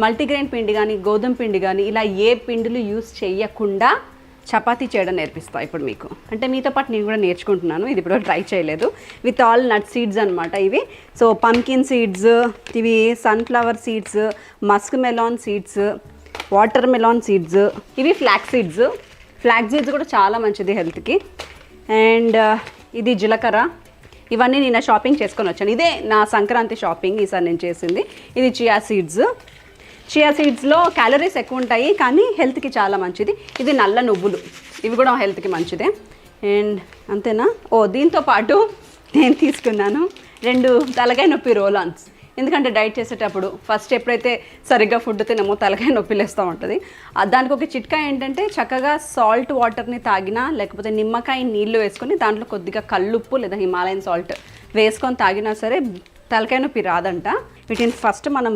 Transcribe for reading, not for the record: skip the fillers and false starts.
Multigrain పిండి కానీ గోధుమ పిండి కానీ ఇలా ఏ పిండిలు యూస్ చేయకుండా చపాతీ చేయడం నేర్పిస్తాను ఇప్పుడు మీకు. అంటే మీతో పాటు నేను కూడా నేర్చుకుంటున్నాను, ఇది ఇప్పుడు ట్రై చేయలేదు. విత్ ఆల్ నట్ సీడ్స్ అనమాట ఇవి. సో పంకిన్ సీడ్స్, ఇవి sunflower seeds, Musk melon seeds, water melon seeds, ఇవి ఫ్లాక్స్ సీడ్స్. ఫ్లాక్స్ సీడ్స్ కూడా చాలా మంచిది హెల్త్కి. అండ్ ఇది జీలకర్ర. ఇవన్నీ నేను షాపింగ్ చేసుకొని వచ్చాను. ఇదే నా సంక్రాంతి షాపింగ్ ఈసారి నేను చేసింది. ఇది చియా సీడ్స్. చియా సీడ్స్లో క్యాలరీస్ ఎక్కువ ఉంటాయి కానీ హెల్త్కి చాలా మంచిది. ఇది నల్ల నువ్వులు, ఇవి కూడా హెల్త్కి మంచిదే. అండ్ అంతేనా? దీంతో పాటు నేను తీసుకున్నాను 2 తలకాయ నొప్పి రోలాన్స్. ఎందుకంటే డైట్ చేసేటప్పుడు ఫస్ట్ ఎప్పుడైతే సరిగ్గా ఫుడ్ తినమో తలకాయ నొప్పి లేస్తూ ఉంటుంది. దానికి ఒక చిట్కా ఏంటంటే చక్కగా సాల్ట్ వాటర్ని తాగినా లేకపోతే నిమ్మకాయ నీళ్ళు వేసుకొని దాంట్లో కొద్దిగా కల్లుప్పు లేదా హిమాలయన్ సాల్ట్ వేసుకొని తాగినా సరే తలకాయ నొప్పి రాదంట. వీటిని ఫస్ట్ మనం